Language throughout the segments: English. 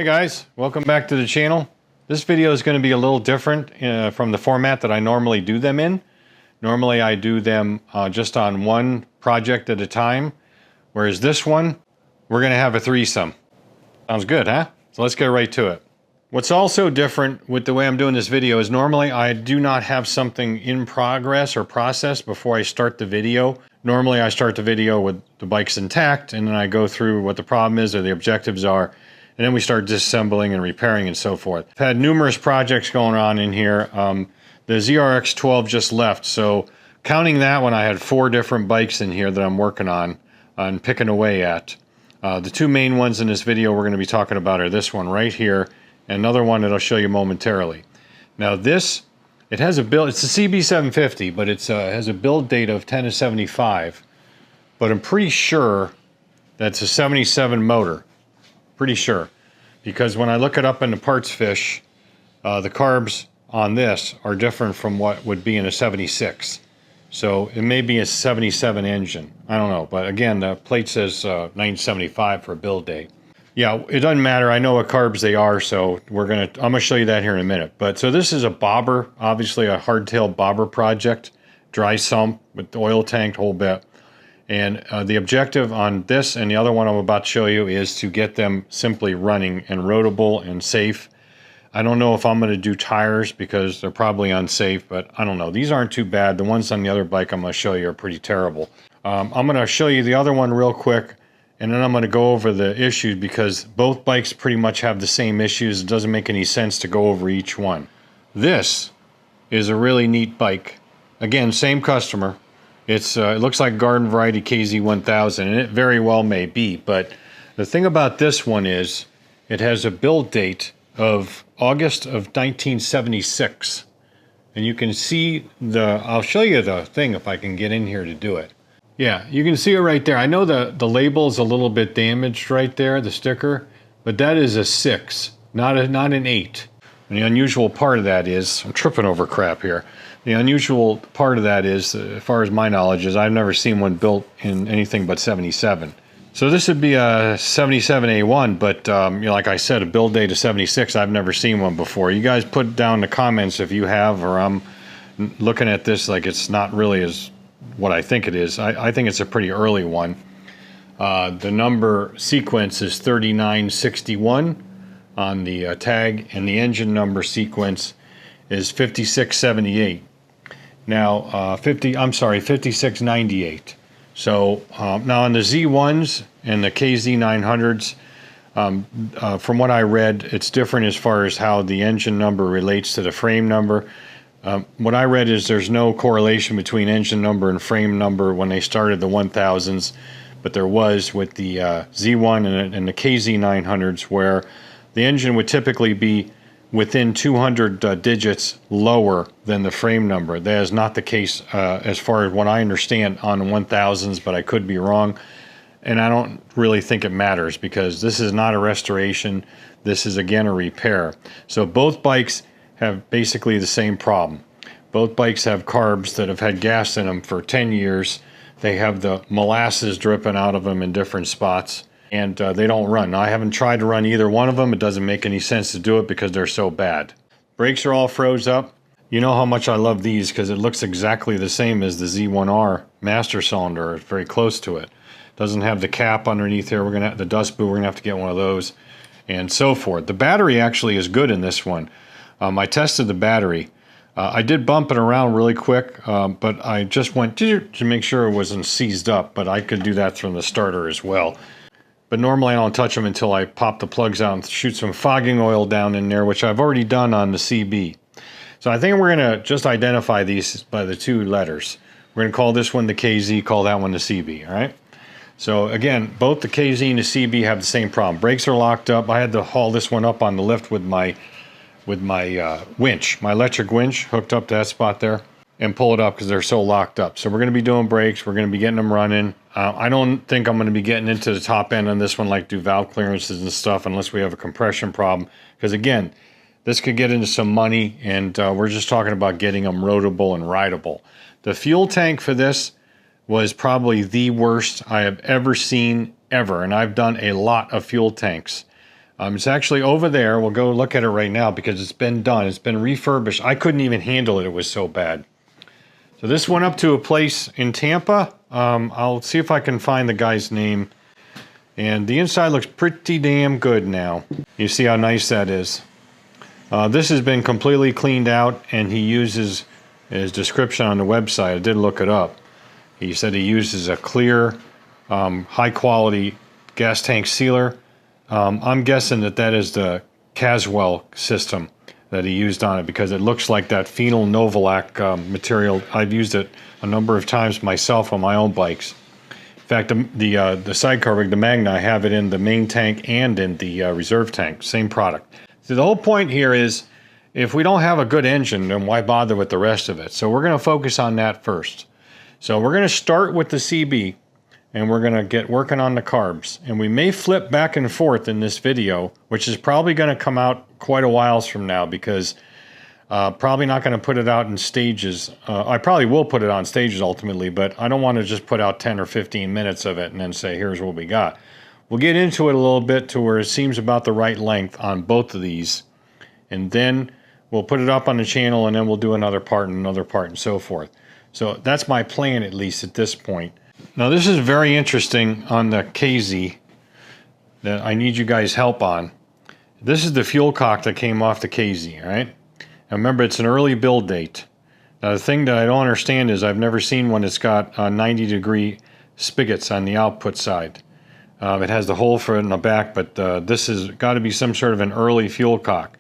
Hey guys, welcome back to the channel. This video is going to be a little different from the format that I normally do them in. Normally I do them just on one project at a time, whereas this one, we're going to have a threesome. Sounds good, huh? So let's get right to it. What's also different with the way I'm doing this video is normally I do not have something in progress or process before I start the video. Normally I start the video with the bikes intact, and then I go through what the problem is or the objectives are, and then we start disassembling and repairing and so forth. I've had numerous projects going on in here. The ZRX-12 just left, so counting that one, I had 4 different bikes in here that I'm working on and picking away at. The 2 main ones in this video we're going to be talking about are this one right here, and another one that I'll show you momentarily. Now this, it has a build, it's a CB750, but it has a build date of 10/75, but I'm pretty sure that's a 77 motor. Pretty sure, because when I look it up in the parts fish, the carbs on this are different from what would be in a 76. So it may be a 77 engine. I don't know, but again, the plate says 975 for a build date. Yeah, it doesn't matter. I know what carbs they are, so I'm gonna show you that here in a minute. But so this is a bobber, obviously a hardtail bobber project, dry sump with the oil tank, whole bit. And the objective on this and the other one I'm about to show you is to get them simply running and roadable and safe. I don't know if I'm going to do tires because they're probably unsafe, but I don't know. These aren't too bad. The ones on the other bike I'm going to show you are pretty terrible. I'm going to show you the other one real quick, and then I'm going to go over the issues because both bikes pretty much have the same issues. It doesn't make any sense to go over each one. This is a really neat bike. Again, same customer. It looks like Garden Variety KZ1000, and it very well may be, but the thing about this one is it has a build date of August of 1976. And you can see I'll show you the thing if I can get in here to do it. Yeah, you can see it right there. I know the label's a little bit damaged right there, the sticker, but that is a 6, not an 8. And the unusual part of that is, I'm tripping over crap here. The unusual part of that is, as far as my knowledge is, I've never seen one built in anything but 77. So this would be a 77A1, but you know, like I said, a build date of 76, I've never seen one before. You guys put down in the comments if you have, or I'm looking at this like it's not really as what I think it is. I think it's a pretty early one. The number sequence is 3961 on the tag, and the engine number sequence is 5678. Now, 5698. So now on the Z1s and the KZ900s, from what I read, it's different as far as how the engine number relates to the frame number. What I read is there's no correlation between engine number and frame number when they started the 1000s, but there was with the Z1 and the KZ900s, where the engine would typically be within 200 digits lower than the frame number. That is not the case as far as what I understand on the 1000s, but I could be wrong. And I don't really think it matters because this is not a restoration. This is, again, a repair. So both bikes have basically the same problem. Both bikes have carbs that have had gas in them for 10 years. They have the molasses dripping out of them in different spots, and they don't run. Now, I haven't tried to run either one of them. It doesn't make any sense to do it because they're so bad. Brakes are all froze up. You know how much I love these because it looks exactly the same as the Z1R master cylinder. It's very close to it. Doesn't have the cap underneath here. We're gonna have the dust boot. We're gonna have to get one of those, and so forth. The battery actually is good in this one. I tested the battery. I did bump it around really quick, but I just went to make sure it wasn't seized up. But I could do that from the starter as well. But normally I don't touch them until I pop the plugs out and shoot some fogging oil down in there, which I've already done on the CB. So I think we're going to just identify these by the 2 letters. We're going to call this one the KZ, call that one the CB, all right? So again, both the KZ and the CB have the same problem. Brakes are locked up. I had to haul this one up on the lift with my winch, my electric winch hooked up to that spot there, and pull it up because they're so locked up. So we're going to be doing brakes. We're going to be getting them running. I don't think I'm going to be getting into the top end on this one, like do valve clearances and stuff, unless we have a compression problem. Because again, this could get into some money, and we're just talking about getting them roadable and rideable. The fuel tank for this was probably the worst I have ever seen, ever. And I've done a lot of fuel tanks. It's actually over there. We'll go look at it right now because it's been done. It's been refurbished. I couldn't even handle it. It was so bad. So this went up to a place in Tampa. I'll see if I can find the guy's name. And the inside looks pretty damn good now. You see how nice that is. This has been completely cleaned out, and he uses his description on the website. I did look it up. He said he uses a clear, high quality gas tank sealer. I'm guessing that is the Caswell system that he used on it because it looks like that phenol Novolac material. I've used it a number of times myself on my own bikes. In fact, the sidecar rig, the Magna, I have it in the main tank and in the reserve tank. Same product. So the whole point here is, if we don't have a good engine, then why bother with the rest of it? So we're going to focus on that first. So we're going to start with the CB, and we're going to get working on the carbs. And we may flip back and forth in this video, which is probably going to come out quite a while from now because probably not going to put it out in stages. I probably will put it on stages ultimately, but I don't want to just put out 10 or 15 minutes of it and then say, here's what we got. We'll get into it a little bit to where it seems about the right length on both of these. And then we'll put it up on the channel, and then we'll do another part and so forth. So that's my plan, at least at this point. Now this is very interesting on the KZ that I need you guys' help on. This is the fuel cock that came off the KZ, right? Now remember, it's an early build date. Now the thing that I don't understand is I've never seen one that's got 90-degree spigots on the output side. It has the hole for it in the back, but this has got to be some sort of an early fuel cock.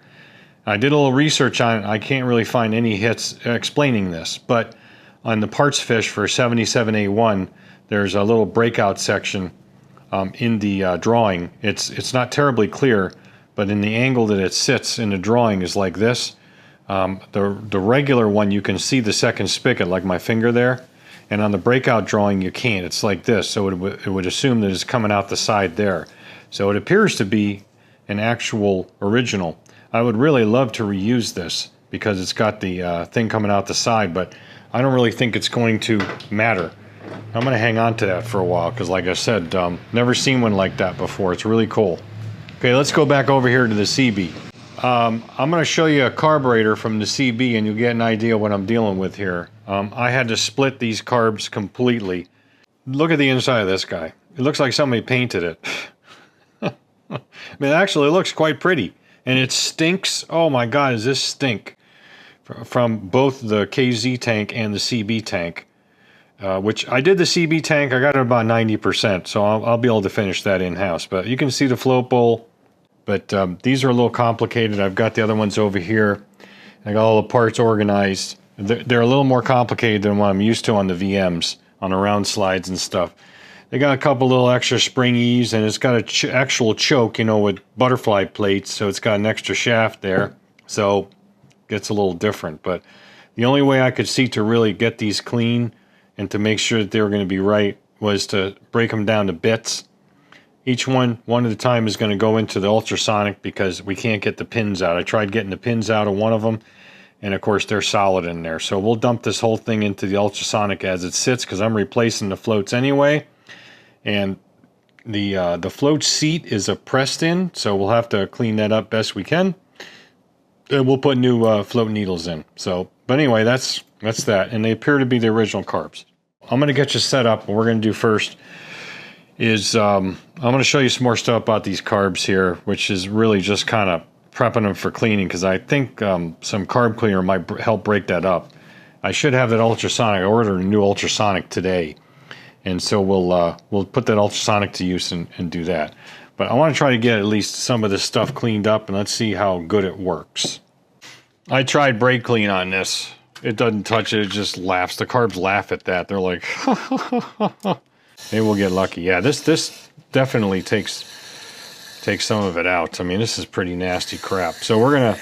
I did a little research on it. I can't really find any hits explaining this, but on the parts fiche for 77A1, there's a little breakout section in the drawing. It's not terribly clear, but in the angle that it sits in the drawing is like this. The regular one, you can see the second spigot, like my finger there, and on the breakout drawing you can't. It's like this, so it would assume that it's coming out the side there. So it appears to be an actual original. I would really love to reuse this because it's got the thing coming out the side, but I don't really think it's going to matter. I'm going to hang on to that for a while because, like I said, never seen one like that before. It's really cool. Okay, let's go back over here to the CB. I'm going to show you a carburetor from the CB, and you'll get an idea what I'm dealing with here. I had to split these carbs completely. Look at the inside of this guy. It looks like somebody painted it. I mean, it actually looks quite pretty. And it stinks. Oh my God, does this stink? From both the KZ tank and the CB tank. Which I did the CB tank. I got it about 90%, so I'll be able to finish that in-house. But you can see the float bowl. But these are a little complicated. I've got the other ones over here. I got all the parts organized. They're a little more complicated than what I'm used to on the VMs, on the round slides and stuff. They got a couple little extra springies, and it's got an actual choke, you know, with butterfly plates, so it's got an extra shaft there. So it gets a little different. But the only way I could see to really get these clean and to make sure that they were going to be right was to break them down to bits. Each one at a time, is going to go into the ultrasonic because we can't get the pins out. I tried getting the pins out of one of them, and of course they're solid in there. So we'll dump this whole thing into the ultrasonic as it sits because I'm replacing the floats anyway. And the float seat is a pressed in, so we'll have to clean that up best we can. And we'll put new float needles in. So, but anyway, that's that. And they appear to be the original carbs. I'm going to get you set up. What we're going to do first is I'm going to show you some more stuff about these carbs here, which is really just kind of prepping them for cleaning because I think some carb cleaner might help break that up. I should have that ultrasonic. I ordered a new ultrasonic today, and so we'll put that ultrasonic to use and do that. But I want to try to get at least some of this stuff cleaned up, and let's see how good it works. I tried brake clean on this. It doesn't touch it. It just laughs. The carbs laugh at that. They're like, maybe we'll get lucky. Yeah, this definitely takes some of it out. I mean, this is pretty nasty crap. So what I'm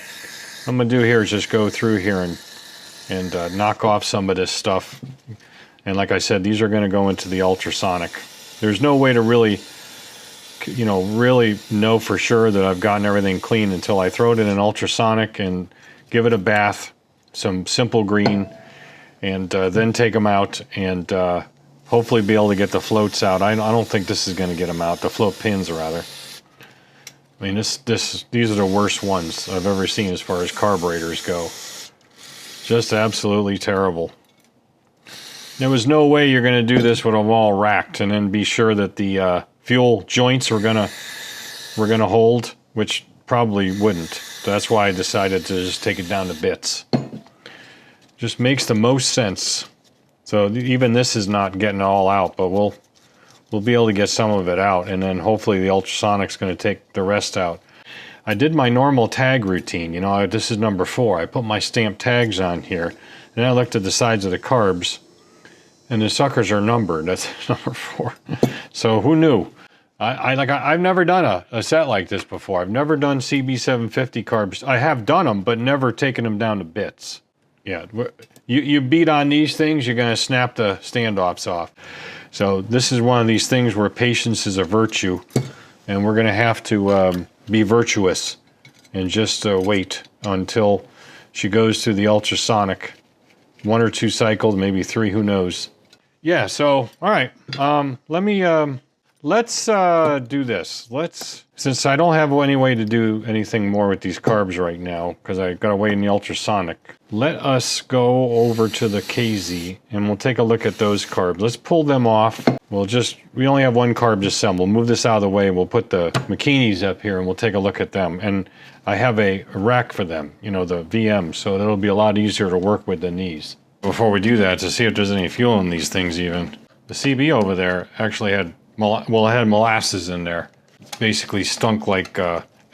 gonna do here is just go through here and knock off some of this stuff. And like I said, these are going to go into the ultrasonic. There's no way to really know for sure that I've gotten everything clean until I throw it in an ultrasonic and give it a bath, some simple green, and then take them out and hopefully be able to get the floats out. I don't think this is going to get them out, the float pins rather. I mean, these are the worst ones I've ever seen as far as carburetors go. Just absolutely terrible. There was no way you're going to do this with them all racked and then be sure that the fuel joints were gonna hold, which probably wouldn't. That's why I decided to just take it down to bits. Just makes the most sense. So even this is not getting all out, but we'll be able to get some of it out, and then hopefully the ultrasonic's going to take the rest out. I did my normal tag routine. You know, this is number 4. I put my stamped tags on here, and I looked at the sides of the carbs, and the suckers are numbered. That's number 4. So who knew? I've never done a set like this before. I've never done CB750 carbs. I have done them, but never taken them down to bits. Yeah, you beat on these things, you're going to snap the standoffs off. So this is one of these things where patience is a virtue, and we're going to have to be virtuous and just wait until she goes through the ultrasonic. 1 or 2 cycles, maybe 3, who knows. Yeah, so, all right, let's do this. Since I don't have any way to do anything more with these carbs right now, because I got to wait in the ultrasonic, let us go over to the KZ and we'll take a look at those carbs. Let's pull them off. We only have 1 carb to sell. We'll move this out of the way. We'll put the Makinis up here and we'll take a look at them. And I have a rack for them, you know, the VM, so that'll be a lot easier to work with than these. Before we do that, to see if there's any fuel in these things even. The CB over there actually had, it had molasses in there. Basically stunk like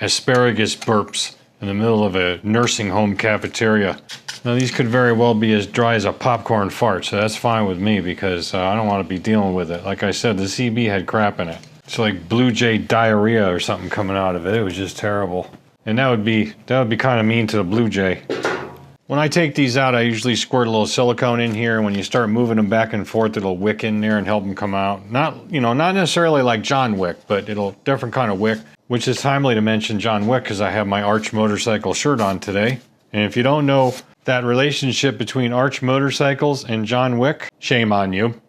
asparagus burps in the middle of a nursing home cafeteria. Now these could very well be as dry as a popcorn fart, so that's fine with me because I don't want to be dealing with it. Like I said, the CB had crap in it. It's like Blue Jay diarrhea or something coming out of it. It was just terrible. And that would be kind of mean to the Blue Jay. When I take these out, I usually squirt a little silicone in here. When you start moving them back and forth, it'll wick in there and help them come out. Not necessarily like John Wick, but it'll different kind of wick, which is timely to mention John Wick because I have my Arch Motorcycle shirt on today. And if you don't know that relationship between Arch Motorcycles and John Wick, shame on you.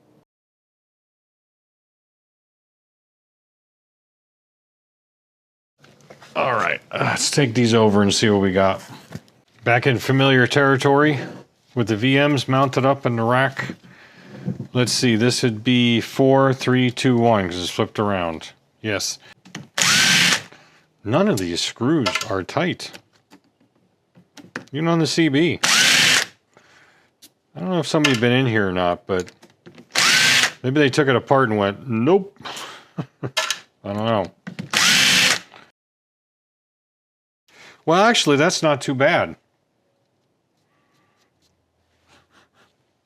All right, let's take these over and see what we got. Back in familiar territory with the VMs mounted up in the rack. Let's see, this would be 4, 3, 2, 1 because it's flipped around. Yes. None of these screws are tight. Even on the CB. I don't know if somebody's been in here or not, but maybe they took it apart and went, nope. I don't know. Well, actually, that's not too bad.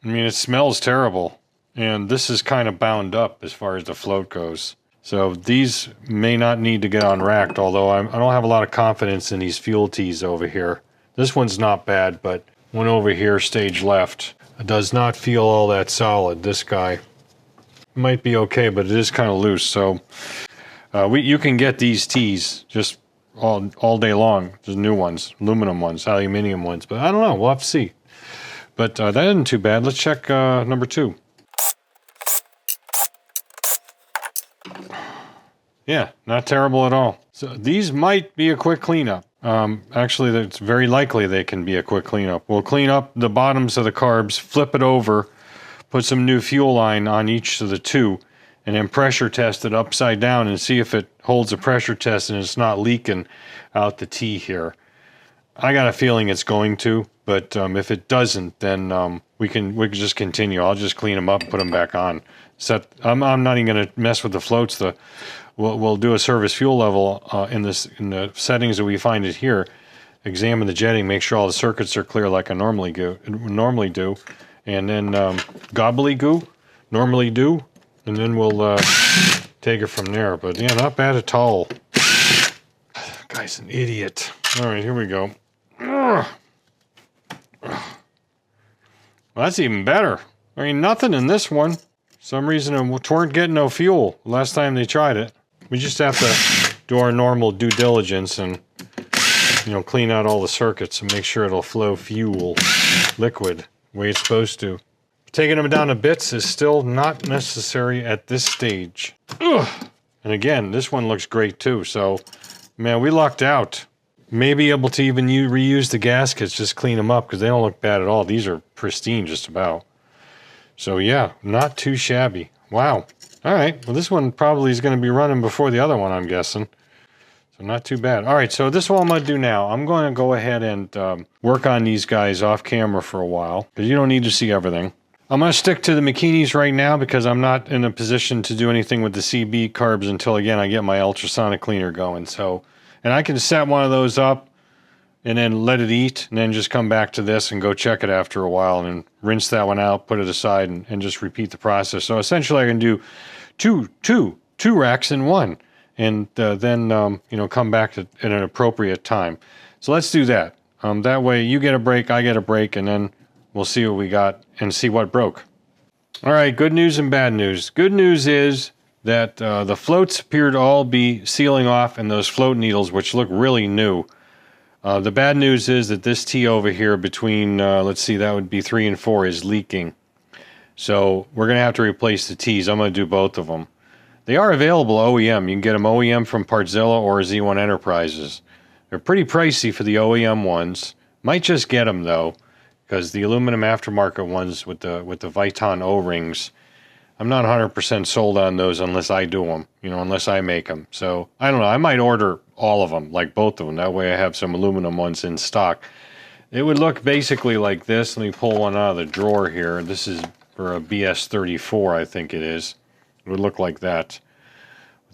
I mean, it smells terrible, and this is kind of bound up as far as the float goes. So these may not need to get unracked, although I don't have a lot of confidence in these fuel tees over here. This one's not bad, but one over here, stage left, does not feel all that solid. This guy might be okay, but it is kind of loose. So you can get these tees just all day long. There's new ones, aluminum ones, aluminium ones, but I don't know. We'll have to see. But that isn't too bad. Let's check number 2. Yeah, not terrible at all. So these might be a quick cleanup. Actually, it's very likely they can be a quick cleanup. We'll clean up the bottoms of the carbs, flip it over, put some new fuel line on each of the 2, and then pressure test it upside down and see if it holds a pressure test and it's not leaking out the T here. I got a feeling it's going to, but if it doesn't, then we can just continue. I'll just clean them up, put them back on. I'm not even going to mess with the floats. We'll do a service fuel level in the settings that we find it here. Examine the jetting, make sure all the circuits are clear like I normally do, and then gobbly-goo, normally do, and then we'll take it from there. But yeah, not bad at all. Guy's an idiot. All right, here we go. Well, that's even better. I mean, nothing in this one. For some reason, it weren't getting no fuel last time they tried it. We just have to do our normal due diligence and, clean out all the circuits and make sure it'll flow fuel, liquid, the way it's supposed to. Taking them down to bits is still not necessary at this stage. Ugh. And again, this one looks great too, so Man, we lucked out. May be able to even reuse the gaskets, just clean them up because they don't look bad at all. These are pristine just about. So yeah, not too shabby. Wow. All right. Well, this one probably is going to be running before the other one, I'm guessing. So not too bad. All right. So this is what I'm going to do now. I'm going to go ahead and work on these guys off camera for a while because you don't need to see everything. I'm going to stick to the Makinis right now because I'm not in a position to do anything with the CB carbs until, again, I get my ultrasonic cleaner going. So, and I can set one of those up and then let it eat and then just come back to this and go check it after a while and rinse that one out, put it aside, and just repeat the process. So essentially I can do two racks in one and then, you know, come back at an appropriate time. So let's do that. That way you get a break, I get a break, and then we'll see what we got and see what broke. All right, good news and bad news. Good news is that the floats appear to all be sealing off, and those float needles, which look really new. The bad news is that this T over here between, let's see, that would be 3 and 4 is leaking. So we're going to have to replace the T's. I'm going to do both of them. They are available OEM. You can get them OEM from Partzilla or Z1 Enterprises. They're pretty pricey for the OEM ones. Might just get them though, because the aluminum aftermarket ones with the Viton O-rings, I'm not 100% sold on those unless I do them, you know, unless I make them. So I don't know. I might order all of them, like both of them. That way I have some aluminum ones in stock. It would look basically like this. Let me pull one out of the drawer here. This is for a BS34, I think it is. It would look like that.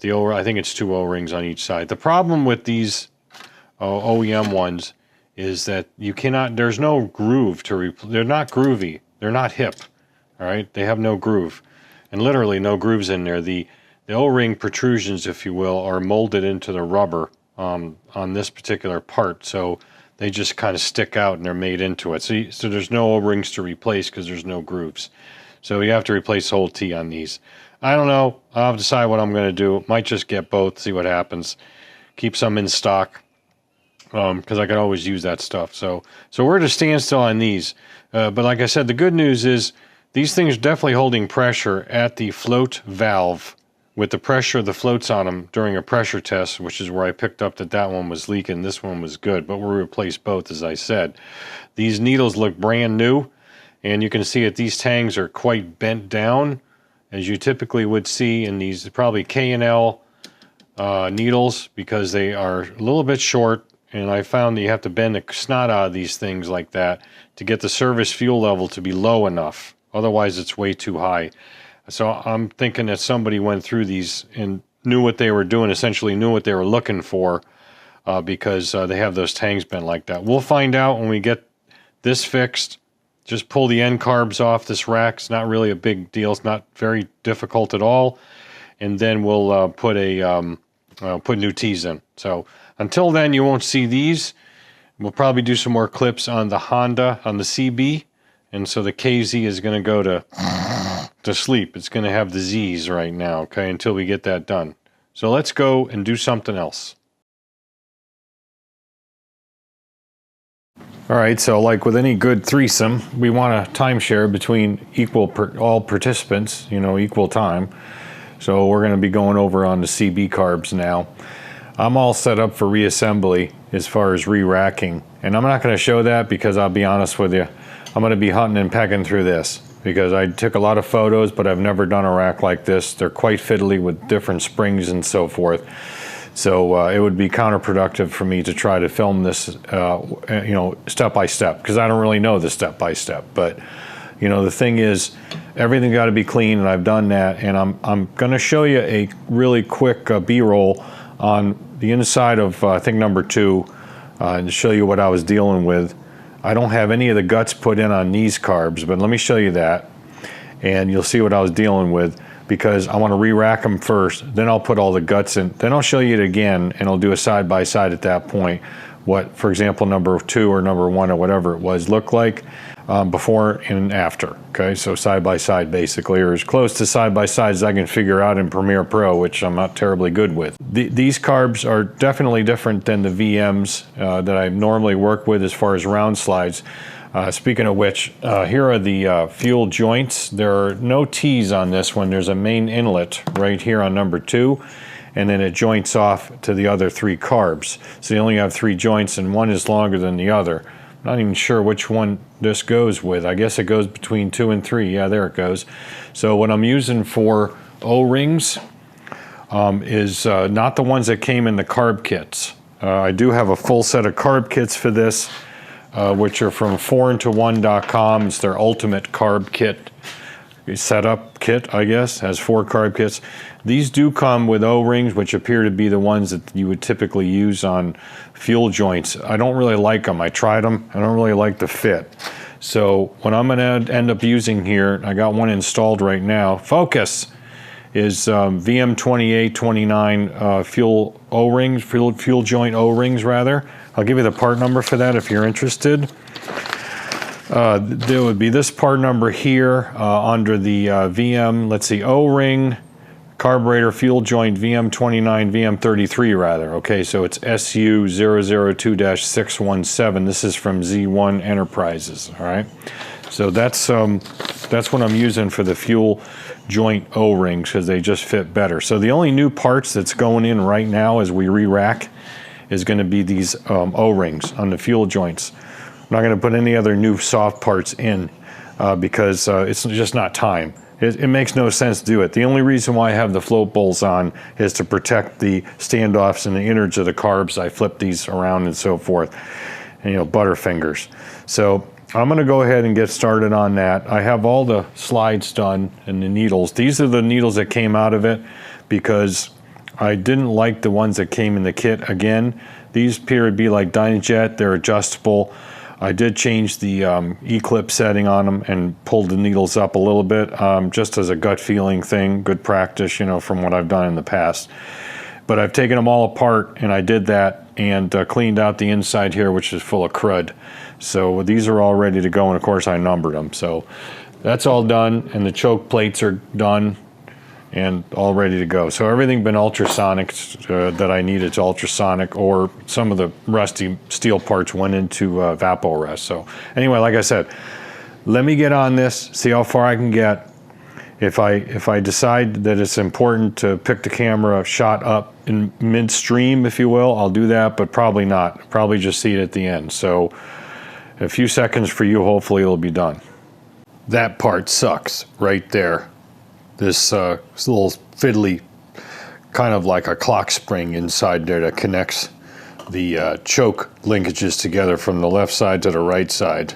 I think it's 2 O-rings on each side. The problem with these OEM ones is that you cannot, there's no groove to, they're not groovy. They're not hip. All right. They have no groove. And literally no grooves in there. The O-ring protrusions, if you will, are molded into the rubber on this particular part. So they just kind of stick out and they're made into it. So there's no O-rings to replace because there's no grooves. So you have to replace the whole T on these. I don't know. I'll have to decide what I'm going to do. Might just get both, see what happens. Keep some in stock because I could always use that stuff. So we're at a standstill on these. But like I said, the good news is these things are definitely holding pressure at the float valve with the pressure of the floats on them during a pressure test, which is where I picked up that one was leaking, this one was good, but we'll replace both, as I said. These needles look brand new, and you can see that these tangs are quite bent down, as you typically would see in these probably K&L needles, because they are a little bit short, and I found that you have to bend the snot out of these things like that to get the service fuel level to be low enough. Otherwise, it's way too high. So I'm thinking that somebody went through these and knew what they were doing, essentially knew what they were looking for, because they have those tangs bent like that. We'll find out when we get this fixed. Just pull the end carbs off this rack. It's not really a big deal. It's not very difficult at all. And then we'll put new T's in. So until then, you won't see these. We'll probably do some more clips on the Honda, on the CB. And so the KZ is going to go to sleep. It's going to have the Z's right now, okay, until we get that done. So let's go and do something else. All right, so like with any good threesome, we want a timeshare between all participants, you know, equal time. So we're going to be going over on the CB carbs now. I'm all set up for reassembly as far as re-racking. And I'm not going to show that because I'll be honest with you, I'm going to be hunting and pecking through this because I took a lot of photos, but I've never done a rack like this. They're quite fiddly with different springs and so forth. So it would be counterproductive for me to try to film this, you know, step by step, because I don't really know the step by step. But, you know, the thing is, everything got to be clean, and I've done that. And I'm going to show you a really quick B-roll on the inside of, I think, number 2, and show you what I was dealing with. I don't have any of the guts put in on these carbs, but let me show you that, and you'll see what I was dealing with, because I want to re-rack them first, then I'll put all the guts in, then I'll show you it again, and I'll do a side-by-side at that point, what, for example, number 2 or number 1 or whatever it was looked like before and after, okay? So side-by-side basically, or as close to side-by-side as I can figure out in Premiere Pro, which I'm not terribly good with. These carbs are definitely different than the VMs that I normally work with as far as round slides. Speaking of which, here are the fuel joints. There are no T's on this one. There's a main inlet right here on number 2. and then it joints off to the other 3 carbs. So you only have 3 joints, and one is longer than the other. I'm not even sure which one this goes with. I guess it goes between 2 and 3. Yeah, there it goes. So what I'm using for O-rings is not the ones that came in the carb kits. I do have a full set of carb kits for this, which are from 4into1.com. It's their ultimate carb kit setup kit, I guess. Has 4 carb kits. These do come with O-rings, which appear to be the ones that you would typically use on fuel joints. I don't really like them. I tried them. I don't really like the fit. So what I'm going to end up using here, I got one installed right now. Focus! Is VM2829 fuel O-rings, fuel joint O-rings rather. I'll give you the part number for that if you're interested. There would be this part number here under the VM, let's see, O-ring, carburetor fuel joint VM29, VM33 rather. Okay, so it's SU002-617. This is from Z1 Enterprises, all right? So that's what I'm using for the fuel joint O-rings because they just fit better. So the only new parts that's going in right now as we re-rack is going to be these O-rings on the fuel joints. I'm not going to put any other new soft parts in because it's just not time. It makes no sense to do it. The only reason why I have the float bowls on is to protect the standoffs and the innards of the carbs. I flip these around and so forth, and, you know, butterfingers. So I'm going to go ahead and get started on that. I have all the slides done and the needles. These are the needles that came out of it because I didn't like the ones that came in the kit. Again, these appear to be like Dynajet. They're adjustable. I did change the E-clip setting on them and pulled the needles up a little bit just as a gut feeling thing, good practice, you know, from what I've done in the past. But I've taken them all apart, and I did that and cleaned out the inside here, which is full of crud. So these are all ready to go, and of course I numbered them. So that's all done, and the choke plates are done and all ready to go. So everything been ultrasonic that I needed to ultrasonic, or some of the rusty steel parts went into Vaporest. So anyway, like I said, let me get on this, see how far I can get. If I decide that it's important to pick the camera shot up in midstream, if you will, I'll do that, but probably not. Probably just see it at the end. So a few seconds for you, hopefully it'll be done. That part sucks right there. This little fiddly, kind of like a clock spring inside there that connects the choke linkages together from the left side to the right side.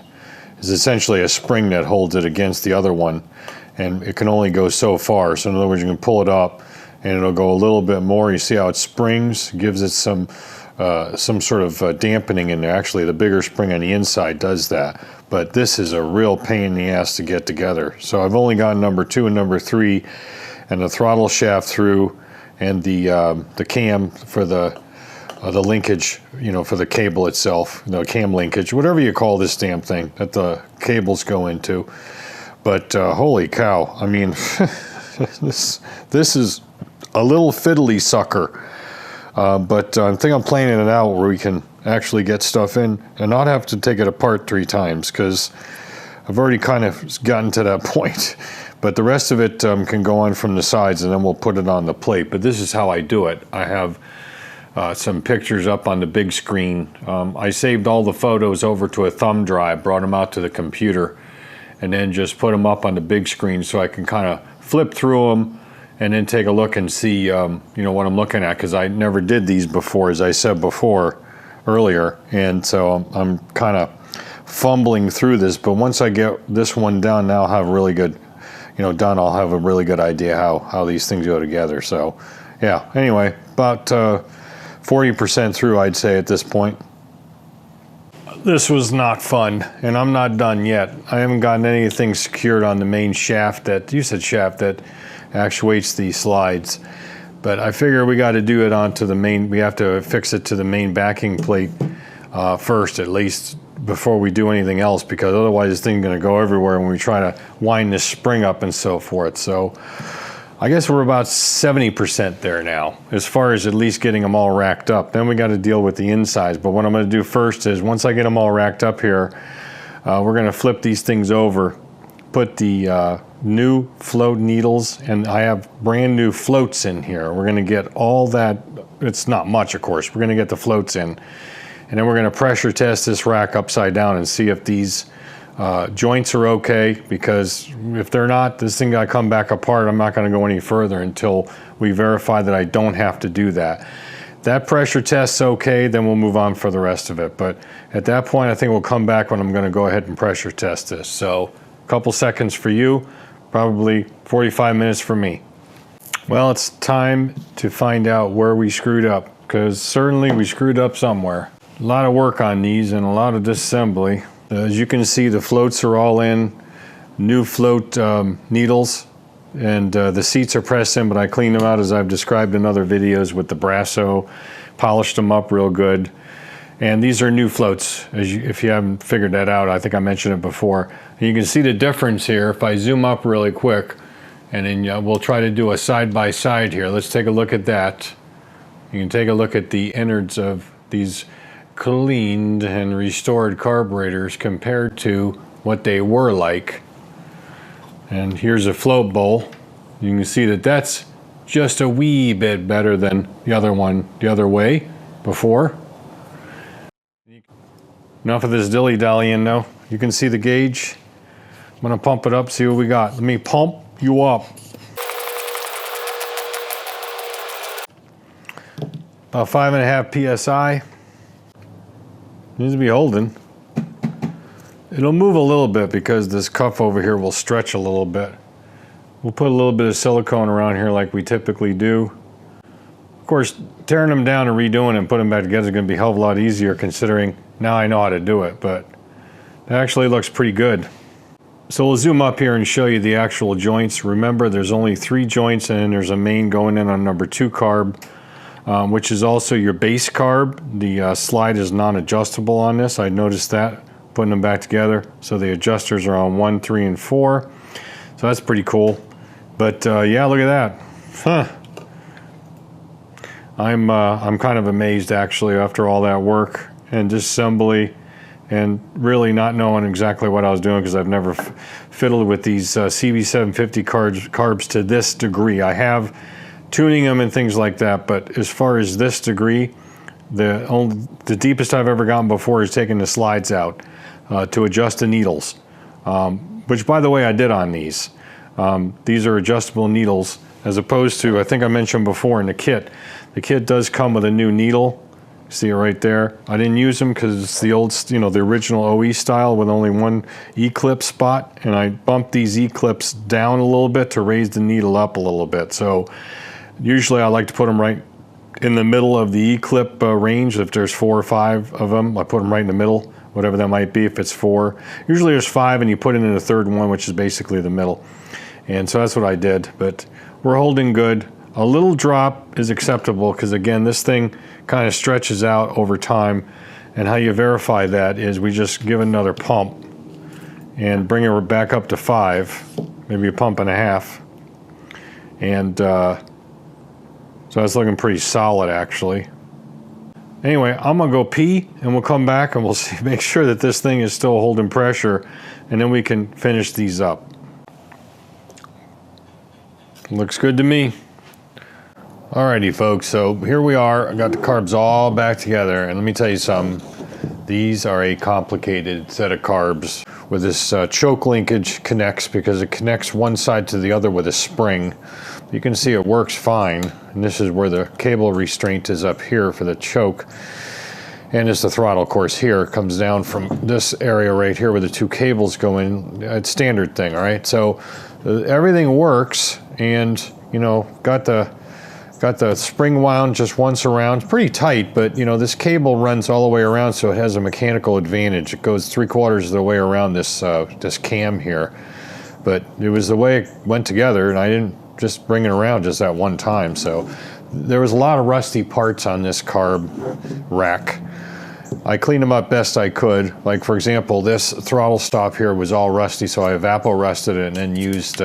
Is essentially a spring that holds it against the other one, and it can only go so far. So in other words, you can pull it up and it'll go a little bit more. You see how it springs, gives it some sort of dampening in there. Actually, the bigger spring on the inside does that. But this is a real pain in the ass to get together. So I've only got number 2 and number 3, and the throttle shaft through, and the cam for the linkage, you know, for the cable itself, the cam linkage, whatever you call this damn thing that the cables go into. But holy cow, I mean, this is a little fiddly sucker. But I think I'm planning it out where we can actually get stuff in and not have to take it apart 3 times, because I've already kind of gotten to that point. But the rest of it can go on from the sides, and then we'll put it on the plate. But this is how I do it. I have some pictures up on the big screen. I saved all the photos over to a thumb drive, brought them out to the computer, and then just put them up on the big screen so I can kind of flip through them and then take a look and see you know, what I'm looking at, because I never did these before, as I said before earlier, and so I'm kind of fumbling through this. But once I get this one down, now I'll have really good, you know, done, I'll have a really good idea how these things go together. So yeah, anyway, about 40% through, I'd say, at this point. This was not fun, and I'm not done yet. I haven't gotten anything secured on the main shaft that, you said shaft, that actuates the slides. But I figure we got to do it onto the main, we have to fix it to the main backing plate first, at least, before we do anything else, because otherwise this thing's going to go everywhere when we try to wind this spring up and so forth. So I guess we're about 70% there now, as far as at least getting them all racked up. Then we got to deal with the insides. But what I'm going to do first is, once I get them all racked up here, we're going to flip these things over, put the new float needles, and I have brand new floats in here. We're gonna get all that, it's not much of course, we're gonna get the floats in, and then we're gonna pressure test this rack upside down and see if these joints are okay, because if they're not, this thing gotta come back apart. I'm not gonna go any further until we verify that I don't have to do that. That pressure test's okay, then we'll move on for the rest of it. But at that point, I think we'll come back when I'm gonna go ahead and pressure test this. So a couple seconds for you, probably 45 minutes for me. Well, it's time to find out where we screwed up, because certainly we screwed up somewhere. A lot of work on these and a lot of disassembly. As you can see, the floats are all in, new float needles, and the seats are pressed in, but I cleaned them out as I've described in other videos with the Brasso, polished them up real good. And these are new floats, if you haven't figured that out. I think I mentioned it before. And you can see the difference here if I zoom up really quick, and then we'll try to do a side-by-side here. Let's take a look at that. You can take a look at the innards of these cleaned and restored carburetors compared to what they were like. And here's a float bowl. You can see that that's just a wee bit better than the other one, the other way before. Enough of this dilly-dallying now. You can see the gauge. I'm gonna pump it up, see what we got. Let me pump you up. About 5.5 PSI. Needs to be holding. It'll move a little bit because this cuff over here will stretch a little bit. We'll put a little bit of silicone around here like we typically do. Of course, tearing them down and redoing and putting them back together is going to be a hell of a lot easier, considering now I know how to do it, but it actually looks pretty good. So we'll zoom up here and show you the actual joints. Remember, there's only 3 joints, and then there's a main going in on number 2 carb. Which is also your base carb. The slide is non-adjustable on this. I noticed that, putting them back together. So the adjusters are on 1, 3, and 4. So that's pretty cool. But yeah, look at that. Huh. I'm kind of amazed actually after all that work and disassembly and really not knowing exactly what I was doing, because I've never fiddled with these CB750 carbs to this degree. I have tuning them and things like that, but as far as this degree, the deepest I've ever gotten before is taking the slides out to adjust the needles, which by the way I did on these. These are adjustable needles, as opposed to, I think I mentioned before in the kit does come with a new needle. See it right there. I didn't use them because it's the old, the original OE style with only one E-clip spot, and I bumped these E-clips down a little bit to raise the needle up a little bit. So usually I like to put them right in the middle of the E-clip range. If there's 4 or 5 of them, I put them right in the middle, whatever that might be. If it's 4, usually there's 5, and you put it in the third one, which is basically the middle. And so that's what I did, but we're holding good. A little drop is acceptable because, again, this thing kind of stretches out over time, and how you verify that is we just give another pump and bring it back up to 5, maybe a pump and a half, and so that's looking pretty solid actually. Anyway, I'm gonna go pee and we'll come back and we'll see, make sure that this thing is still holding pressure, and then we can finish these up. Looks good to me. Alrighty folks, so here we are. I got the carbs all back together, and let me tell you something. These are a complicated set of carbs with this choke linkage connects, because it connects one side to the other with a spring. You can see it works fine, and this is where the cable restraint is up here for the choke. And it's the throttle, of course, here. It comes down from this area right here where the 2 cables go in. It's standard thing, all right? So everything works, and got the spring wound just once around. It's pretty tight, but this cable runs all the way around, so it has a mechanical advantage. It goes 3/4 of the way around this this cam here. But it was the way it went together, and I didn't just bring it around just that one time. So there was a lot of rusty parts on this carb rack. I cleaned them up best I could. Like, for example, this throttle stop here was all rusty, so I evapor rusted it and then used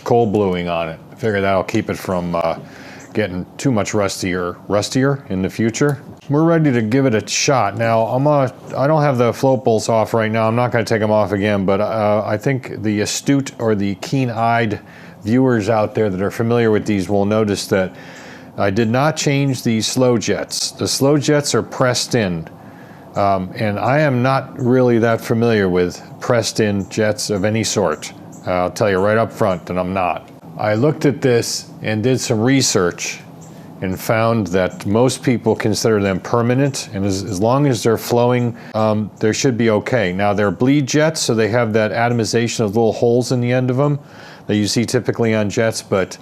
cold bluing on it. I figured that'll keep it from getting too much rustier in the future. We're ready to give it a shot. Now, I don't have the float bolts off right now. I'm not gonna take them off again, but I think the astute or the keen-eyed viewers out there that are familiar with these will notice that I did not change the slow jets. The slow jets are pressed in, and I am not really that familiar with pressed in jets of any sort. I'll tell you right up front that I'm not. I looked at this and did some research and found that most people consider them permanent, and as long as they're flowing, they should be okay. Now, they're bleed jets, so they have that atomization of little holes in the end of them that you see typically on jets, but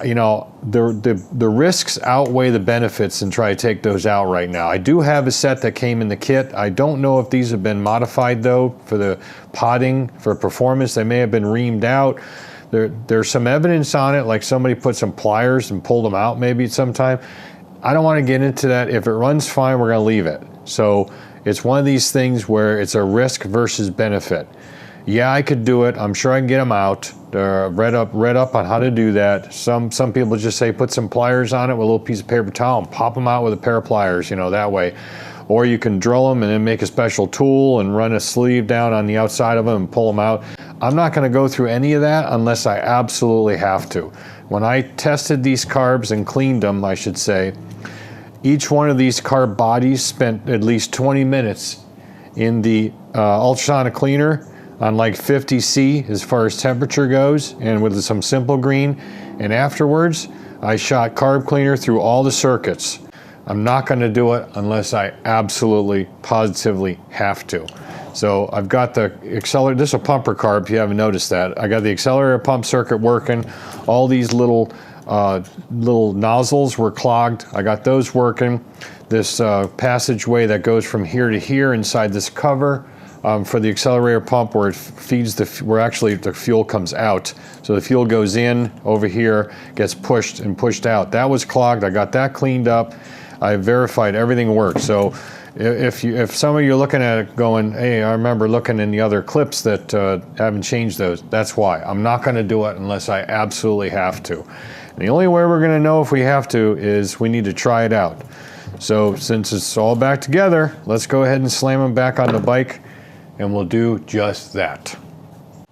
you know, the risks outweigh the benefits and try to take those out right now. I do have a set that came in the kit. I don't know if these have been modified though for the potting, for performance. They may have been reamed out. There's some evidence on it, like somebody put some pliers and pulled them out maybe at some time. I don't want to get into that. If it runs fine, we're going to leave it. So it's one of these things where it's a risk versus benefit. Yeah, I could do it. I'm sure I can get them out. Read up on how to do that. Some people just say put some pliers on it with a little piece of paper towel and pop them out with a pair of pliers, you know, that way. Or you can drill them and then make a special tool and run a sleeve down on the outside of them and pull them out. I'm not going to go through any of that unless I absolutely have to. When I tested these carbs and cleaned them, I should say, each one of these carb bodies spent at least 20 minutes in the ultrasonic cleaner on like 50°C as far as temperature goes, and with some simple green. And afterwards, I shot carb cleaner through all the circuits. I'm not going to do it unless I absolutely, positively have to. So I've got the accelerator, this is a pumper carb if you haven't noticed that. I got the accelerator pump circuit working. All these little nozzles were clogged. I got those working. This passageway that goes from here to here inside this cover for the accelerator pump where it feeds where actually the fuel comes out. So the fuel goes in over here, gets pushed and pushed out. That was clogged. I got that cleaned up. I verified everything worked. So if some of you are looking at it going, hey, I remember looking in the other clips that haven't changed those, that's why. I'm not going to do it unless I absolutely have to. And the only way we're going to know if we have to is we need to try it out. So since it's all back together, let's go ahead and slam them back on the bike, and we'll do just that.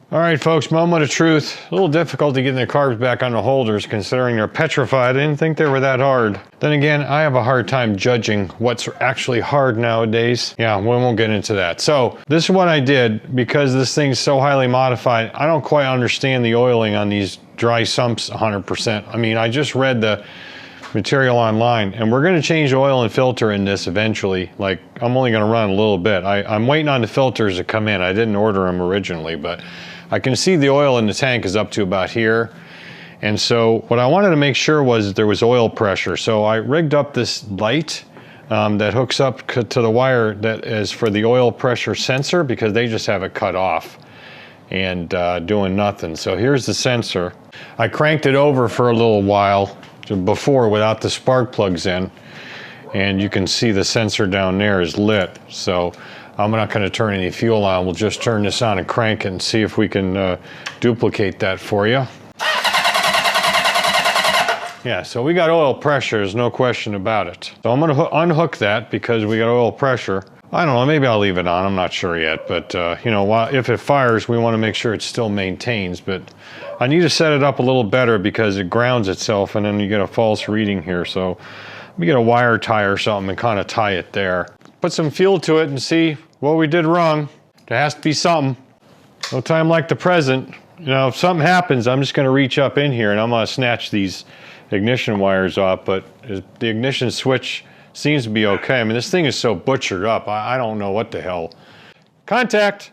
All right, folks, moment of truth. A little difficulty getting the carbs back on the holders considering they're petrified. I didn't think they were that hard. Then again, I have a hard time judging what's actually hard nowadays. Yeah, we won't get into that. So this is what I did because this thing's so highly modified. I don't quite understand the oiling on these dry sumps 100%. I mean, I just read the material online, and we're going to change oil and filter in this eventually. Like, I'm only going to run a little bit. I'm waiting on the filters to come in. I didn't order them originally, but I can see the oil in the tank is up to about here. And so what I wanted to make sure was there was oil pressure. So I rigged up this light that hooks up to the wire that is for the oil pressure sensor, because they just have it cut off and doing nothing. So here's the sensor. I cranked it over for a little while before without the spark plugs in, and you can see the sensor down there is lit. So I'm not going to turn any fuel on. We'll just turn this on and crank it and see if we can duplicate that for you. Yeah, so we got oil pressure, there's no question about it. So I'm going to unhook that because we got oil pressure. I don't know, maybe I'll leave it on, I'm not sure yet, but you know, if it fires, we want to make sure it still maintains, but I need to set it up a little better because it grounds itself and then you get a false reading here. So let me get a wire tie or something and kind of tie it there. Put some fuel to it and see what we did wrong. There has to be something. No time like the present. You know, if something happens, I'm just going to reach up in here and I'm going to snatch these ignition wires off, but the ignition switch seems to be okay. I mean, this thing is so butchered up, I don't know what the hell. Contact!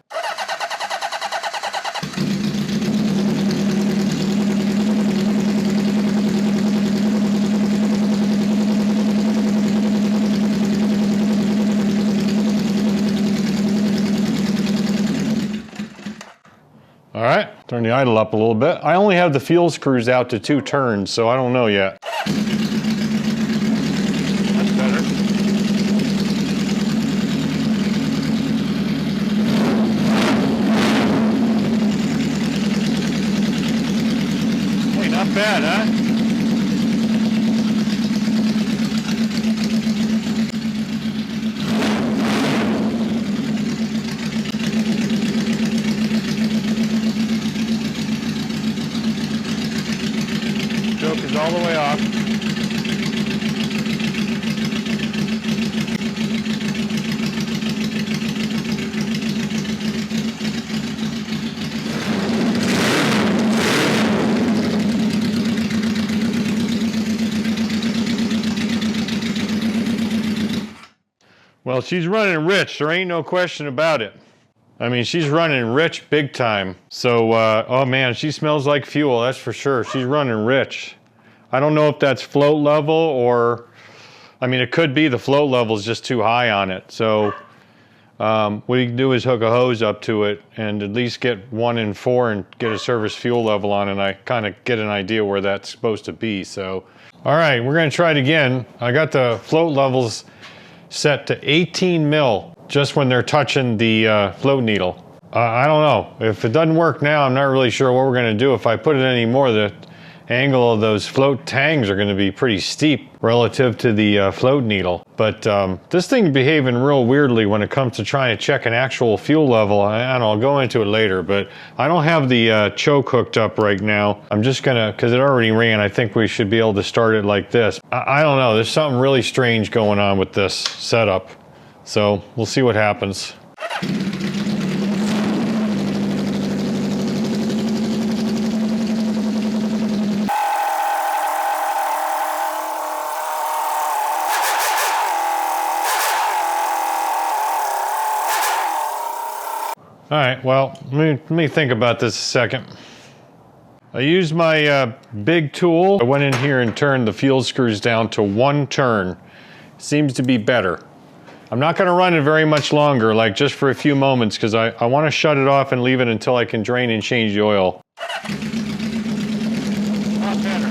All right, turn the idle up a little bit. I only have the fuel screws out to 2 turns, so I don't know yet. That's better. Hey, not bad, huh? the way off. Well, she's running rich. There ain't no question about it. I mean, she's running rich big time. So, oh man, she smells like fuel, that's for sure. She's running rich. I don't know if that's float level or, I mean, it could be the float level is just too high on it. So, what you can do is hook a hose up to it and at least get 1 in 4 and get a service fuel level on it. And I kind of get an idea where that's supposed to be. So, all right, we're gonna try it again. I got the float levels set to 18 mil. Just when they're touching the float needle. I don't know. If it doesn't work now, I'm not really sure what we're going to do. If I put it any more, the angle of those float tangs are going to be pretty steep relative to the float needle. But this thing's behaving real weirdly when it comes to trying to check an actual fuel level. I don't know, I'll go into it later, but I don't have the choke hooked up right now. I'm just gonna, because it already ran, I think we should be able to start it like this. I don't know, there's something really strange going on with this setup. So we'll see what happens. All right, well, let me think about this a second. I used my big tool. I went in here and turned the fuel screws down to 1 turn. Seems to be better. I'm not going to run it very much longer, like just for a few moments, because I want to shut it off and leave it until I can drain and change the oil. Not better.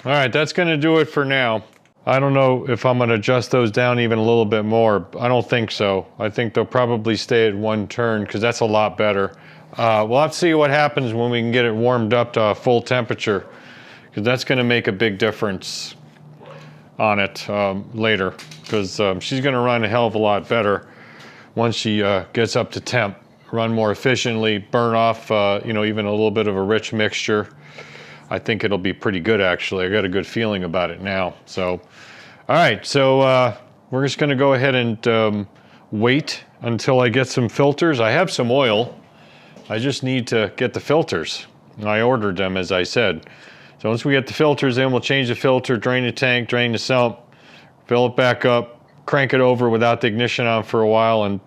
All right, that's gonna do it for now. I don't know if I'm gonna adjust those down even a little bit more. I don't think so. I think they'll probably stay at 1 turn because that's a lot better. We'll have to see what happens when we can get it warmed up to full temperature, because that's gonna make a big difference on it later, because she's gonna run a hell of a lot better once she gets up to temp. Run more efficiently, burn off you know, even a little bit of a rich mixture. I think it'll be pretty good, actually. I got a good feeling about it now. So, all right, so we're just gonna go ahead and wait until I get some filters. I have some oil. I just need to get the filters. I ordered them, as I said. So once we get the filters in, we'll change the filter, drain the tank, drain the sump, fill it back up, crank it over without the ignition on for a while, and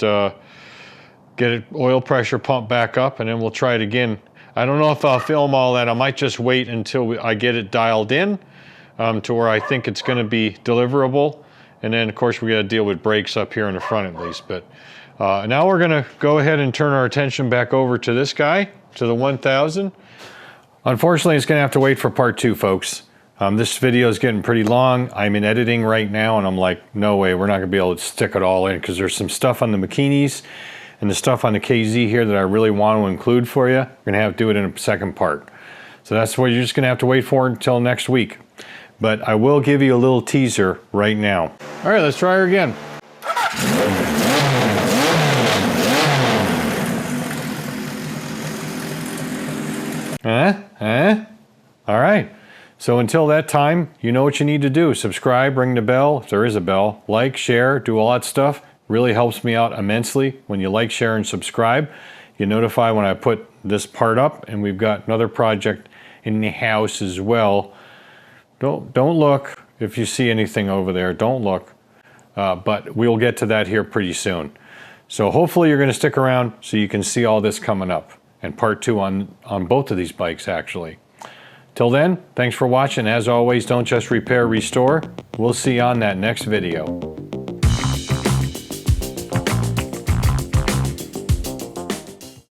get it oil pressure pumped back up, and then we'll try it again. I don't know if I'll film all that. I might just wait until I get it dialed in to where I think it's going to be deliverable. And then, of course, we got to deal with brakes up here in the front at least. But now we're going to go ahead and turn our attention back over to this guy, to the 1000. Unfortunately, it's going to have to wait for part 2, folks. This video is getting pretty long. I'm in editing right now, and I'm like, no way, we're not going to be able to stick it all in, because there's some stuff on the Makinis and the stuff on the KZ here that I really want to include for you. We're gonna have to do it in a second part. So that's what you're just gonna have to wait for until next week. But I will give you a little teaser right now. All right, let's try her again. All right, so until that time, you know what you need to do. Subscribe, ring the bell, if there is a bell, like, share, do all that stuff. Really helps me out immensely when you like, share, and subscribe. You notify when I put this part up, and we've got another project in the house as well. Don't look if you see anything over there. Don't look, but we'll get to that here pretty soon. So hopefully you're going to stick around so you can see all this coming up, and part 2 on both of these bikes actually. Till then, thanks for watching. As always, don't just repair, restore. We'll see you on that next video.